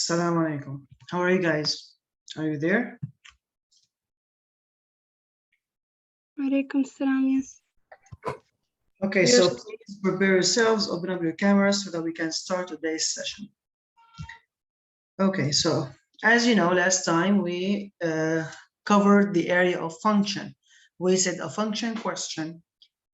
Assalamu alaikum. How are you guys? Are you there? Alaikum salam, yes. Okay, Yes. so please prepare yourselves, open up your cameras so that we can start today's session. Okay, so as you know, last time we covered the area of function. We said a function question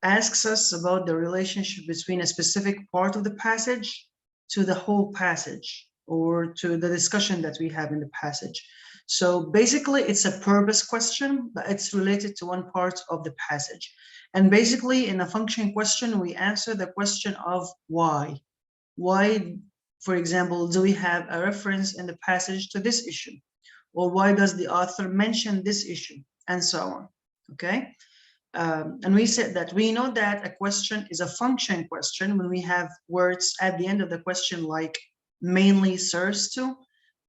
asks us about the relationship between a specific part of the passage to the whole passage, or to the discussion that we have in the passage. So basically it's a purpose question, but it's related to one part of the passage. And basically in a function question, we answer the question of why. Why, for example, do we have a reference in the passage to this issue? Or why does the author mention this issue? And so on, okay? And we said that we know that a question is a function question when we have words at the end of the question like mainly serves to,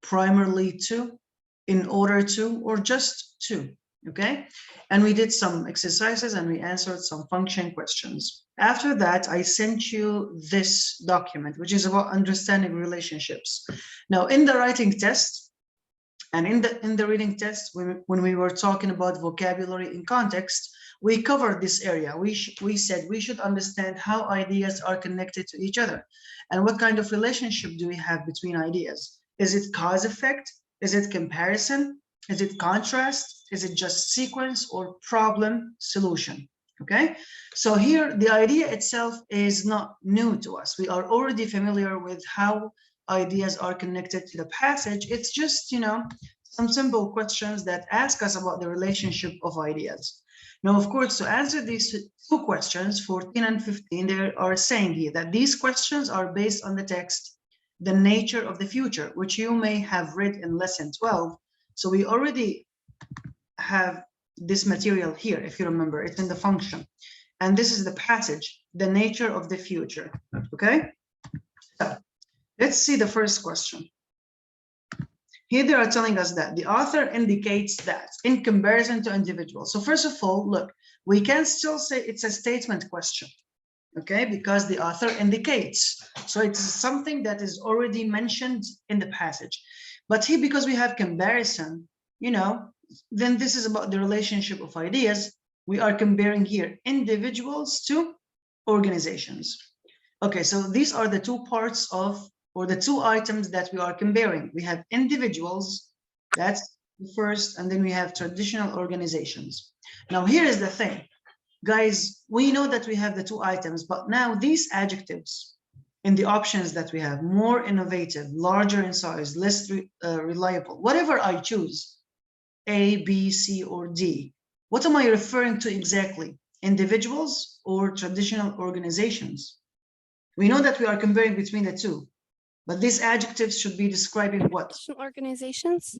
primarily to, in order to, or just to, okay? And we did some exercises and we answered some function questions. After that, I sent you this document, which is about understanding relationships. Now, in the writing test and in the reading test, when we were talking about vocabulary in context, we covered this area. We said we should understand how ideas are connected to each other and what kind of relationship do we have between ideas. Is it cause effect? Is it comparison? Is it contrast? Is it just sequence or problem solution? Okay, so here the idea itself is not new to us. We are already familiar with how ideas are connected to the passage. It's just, you know, some simple questions that ask us about the relationship of ideas. Now, of course, to answer these two questions, 14 and 15, they are saying here that these questions are based on the text, the nature of the future, which you may have read in lesson 12. So we already have this material here, if you remember, it's in the function. And this is the passage, the nature of the future, okay? So let's see the first question. Here they are telling us that the author indicates that in comparison to individuals. So first of all, look, we can still say it's a statement question, okay? Because the author indicates. So it's something that is already mentioned in the passage. But here, because we have comparison, you know, then this is about the relationship of ideas. We are comparing here individuals to organizations. Okay, so these are the two parts of, or the two items that we are comparing. We have individuals, that's the first, and then we have traditional organizations. Now, here is the thing, guys, we know that we have the two items, but now these adjectives in the options that we have, more innovative, larger in size, less reliable, whatever I choose, A, B, C, or D, what am I referring to exactly? Individuals or traditional organizations? We know that we are comparing between the two. But these adjectives should be describing what? Organizations.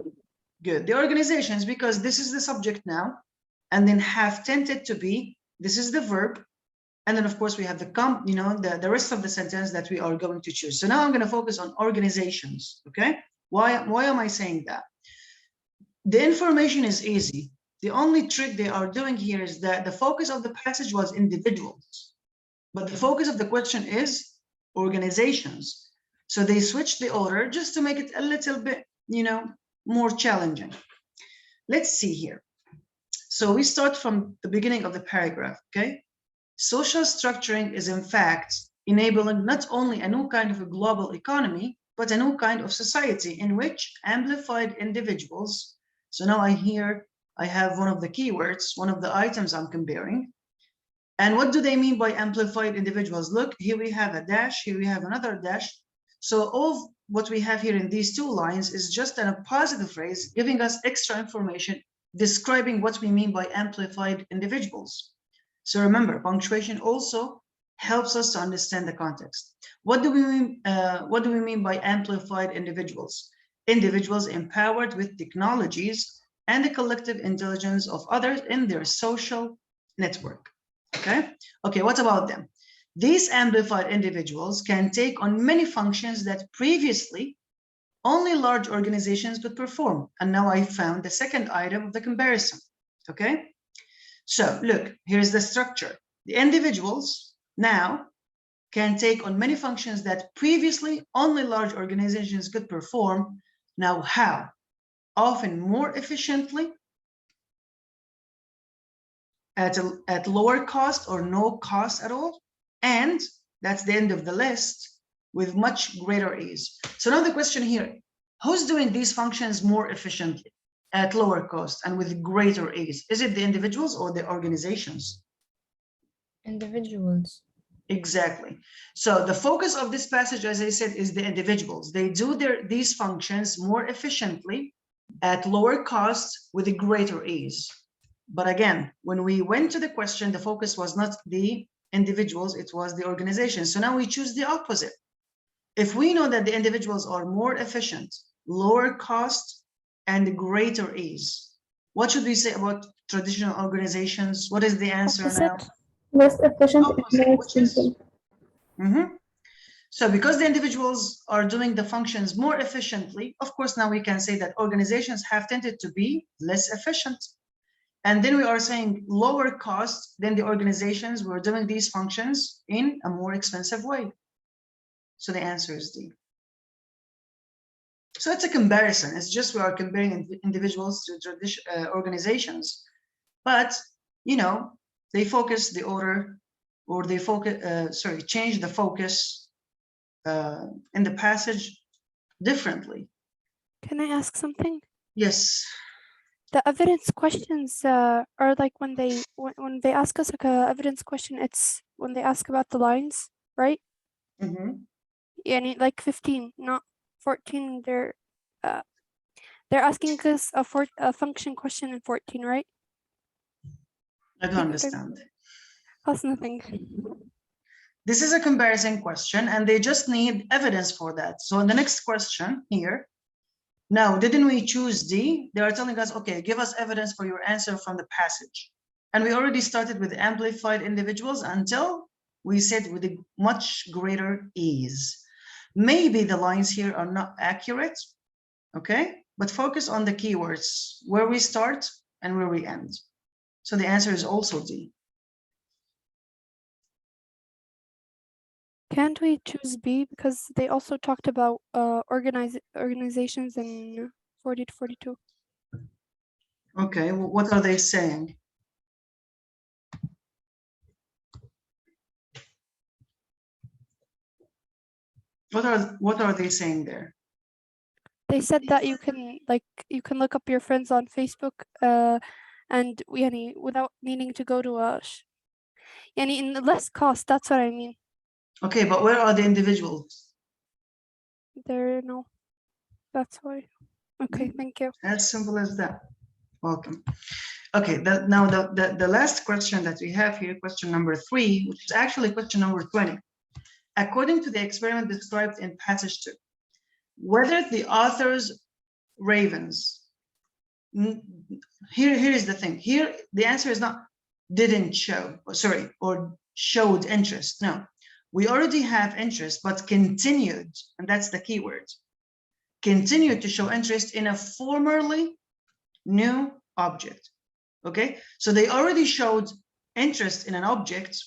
Good. The organizations, because this is the subject now, and then have tended to be, this is the verb, and then of course we have the rest of the sentence that we are going to choose. So now I'm going to focus on organizations, okay? Why am I saying that? The information is easy. The only trick they are doing here is that the focus of the passage was individuals, but the focus of the question is organizations. So they switched the order just to make it a little bit, you know, more challenging. Let's see here. So we start from the beginning of the paragraph, okay? Social structuring is in fact enabling not only a new kind of a global economy, but a new kind of society in which amplified individuals. So now I have one of the keywords, one of the items I'm comparing. And what do they mean by amplified individuals? Look, here we have a dash, here we have another dash. So all what we have here in these two lines is just a positive phrase giving us extra information describing what we mean by amplified individuals. So remember, punctuation also helps us to understand the context. What do we mean by amplified individuals? Individuals empowered with technologies and the collective intelligence of others in their social network. Okay, what about them? These amplified individuals can take on many functions that previously only large organizations could perform. And now I found the second item of the comparison, okay? So look, here's the structure. The individuals now can take on many functions that previously only large organizations could perform. Now, how? Often more efficiently, at lower cost or no cost at all, and that's the end of the list, with much greater ease. So now the question here, who's doing these functions more efficiently, at lower cost and with greater ease? Is it the individuals or the organizations? Individuals. Exactly. So the focus of this passage, as I said, is the individuals. They do these functions more efficiently at lower cost with a greater ease. But again, when we went to the question, the focus was not the individuals, it was the organization. So now we choose the opposite. If we know that the individuals are more efficient, lower cost, and greater ease, what should we say about traditional organizations? What is the answer now? Less efficient and Opposite, more which is expensive. So because the individuals are doing the functions more efficiently, of course, now we can say that organizations have tended to be less efficient. And then we are saying lower cost than the organizations were doing these functions in a more expensive way. So the answer is D. So it's a comparison. It's just we are comparing individuals to organizations. But, you know, they focus the order, or they focus, change the focus in the passage differently. Can I ask something? Yes. The evidence questions are like when they ask us like a evidence question, it's when they ask about the lines, right? Like 15, not 14. They're asking us a function question in 14, right? I don't understand. That's nothing. This is a comparison question, and they just need evidence for that. So in the next question here, now, didn't we choose D? They are telling us, okay, give us evidence for your answer from the passage. And we already started with amplified individuals until we said with a much greater ease. Maybe the lines here are not accurate, okay? But focus on the keywords, where we start and where we end. So the answer is also D. Can't we choose B because they also talked about organizations in 40 to 42? Okay, well, what are they saying? What are they saying there? They said that you can look up your friends on Facebook and without needing to go to in less cost. That's what I mean. Okay, but where are the individuals? There, no. That's why. Okay, thank you. As simple as that. Welcome. Okay, now the last question that we have here, question number 3, which is actually question number 20. According to the experiment described in passage 2, whether the author's ravens, here is the thing. Here, the answer is not didn't show, or showed interest. No, we already have interest, but continued, and that's the key word, continued to show interest in a formerly new object. Okay, so they already showed interest in an object,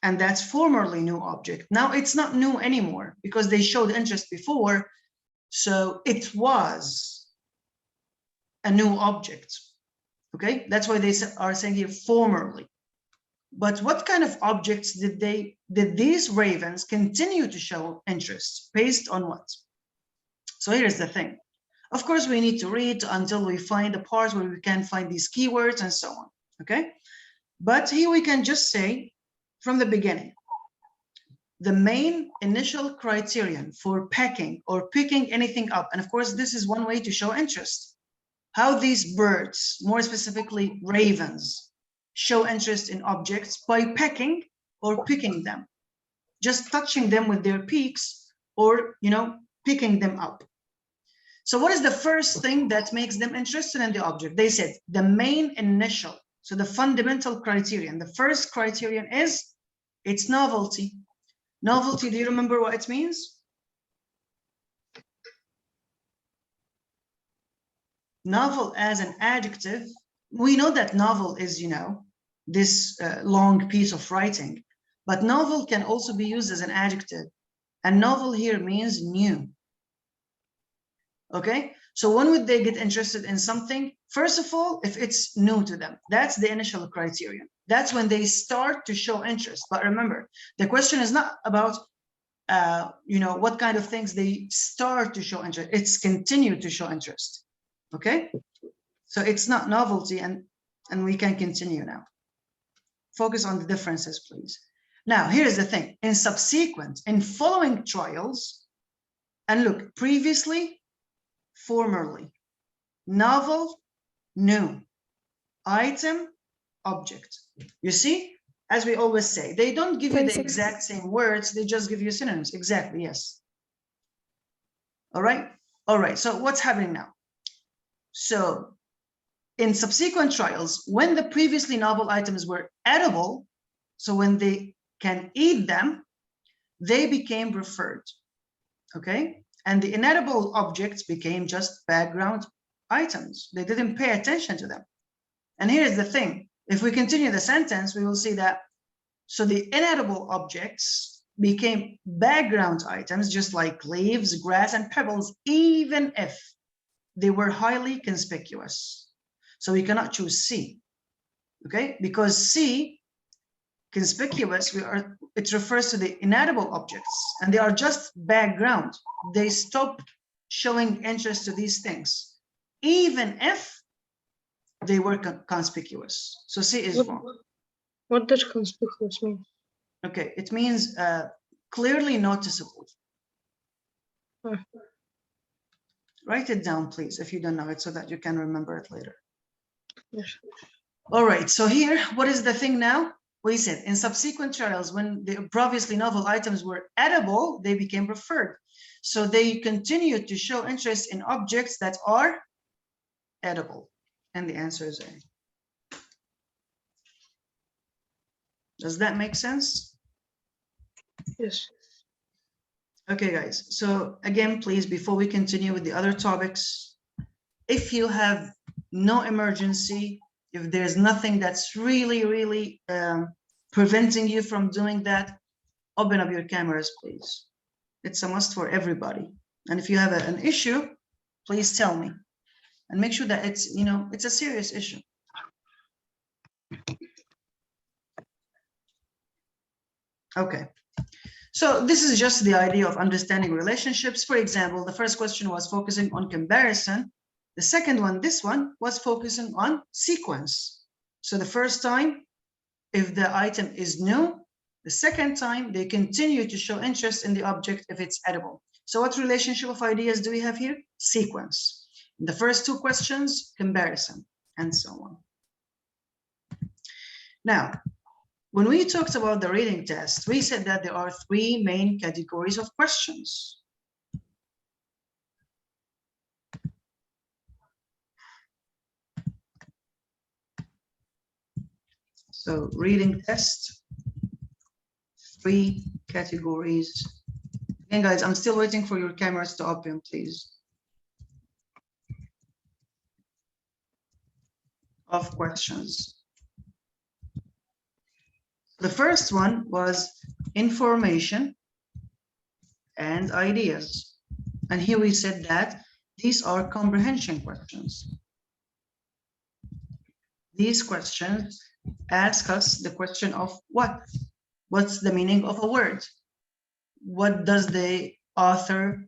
and that's formerly new object. Now it's not new anymore because they showed interest before, so it was a new object. Okay, that's why they are saying here formerly. But what kind of objects did these ravens continue to show interest based on what? So here's the thing. Of course, we need to read until we find the part where we can find these keywords and so on, okay? But here we can just say from the beginning, the main initial criterion for pecking or picking anything up, and of course, this is one way to show interest, how these birds, more specifically ravens, show interest in objects by pecking or picking them, just touching them with their beaks or, picking them up. So what is the first thing that makes them interested in the object? They said the main initial, so the fundamental criterion. The first criterion is its novelty. Novelty, do you remember what it means? Novel as an adjective. We know that novel is, this long piece of writing, but novel can also be used as an adjective. And novel here means new. Okay, so when would they get interested in something? First of all, if it's new to them, that's the initial criterion. That's when they start to show interest. But remember, the question is not about what kind of things they start to show interest. It's continue to show interest. Okay, so it's not novelty, and we can continue now. Focus on the differences, please. Now, here's the thing. In following trials, and look, previously, formerly, novel, new, item, object. You see, as we always say, they don't give you the exact same words, they just give you synonyms. Exactly, yes. All right, so what's happening now? So in subsequent trials, when the previously novel items were edible, so when they can eat them, they became preferred, okay? And the inedible objects became just background items. They didn't pay attention to them. And here's the thing. If we continue the sentence, we will see that, so the inedible objects became background items, just like leaves, grass, and pebbles, even if they were highly conspicuous. So we cannot choose C, okay? Because C, conspicuous, it refers to the inedible objects, and they are just background. They stop showing interest to these things, even if they were conspicuous. So C is wrong. What does conspicuous mean? Okay, it means clearly noticeable. Write it down, please, if you don't know it, so that you can remember it later. Yes. All right, so here, what is the thing now? We said in subsequent trials, when the previously novel items were edible, they became preferred. So they continued to show interest in objects that are edible. And the answer is A. Does that make sense? Yes. Okay, guys. So again, please, before we continue with the other topics, if you have no emergency, if there's nothing that's really preventing you from doing that, open up your cameras, please. It's a must for everybody. And if you have an issue, please tell me. And make sure that it's, it's a serious issue. Okay. So this is just the idea of understanding relationships. For example, the first question was focusing on comparison. The second one, this one, was focusing on sequence. So the first time, if the item is new, the second time, they continue to show interest in the object if it's edible. So what relationship of ideas do we have here? Sequence. In the first two questions, comparison, and so on. Now, when we talked about the reading test, we said that there are three main categories of questions. So reading test, three categories. Again, guys, I'm still waiting for your cameras to open, please. Of questions. The first one was information and ideas. And here we said that these are comprehension questions. These questions ask us the question of what? What's the meaning of a word? What does the author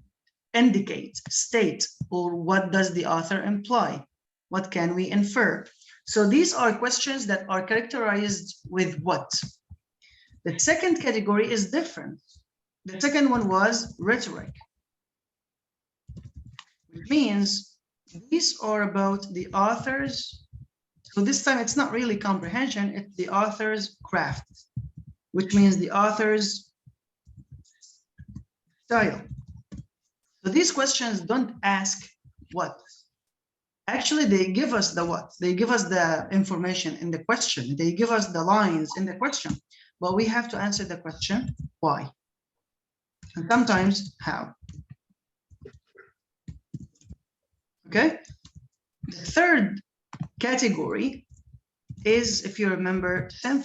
indicate, state, or what does the author imply? What can we infer? So these are questions that are characterized with what? The second category is different. The second one was rhetoric, which means these are about the author's. So this time it's not really comprehension, it's the author's craft, which means the author's style. So these questions don't ask what. Actually, they give us the what. They give us the information in the question. They give us the lines in the question. But we have to answer the question, why? And sometimes, how? Okay? The third category is, if you remember,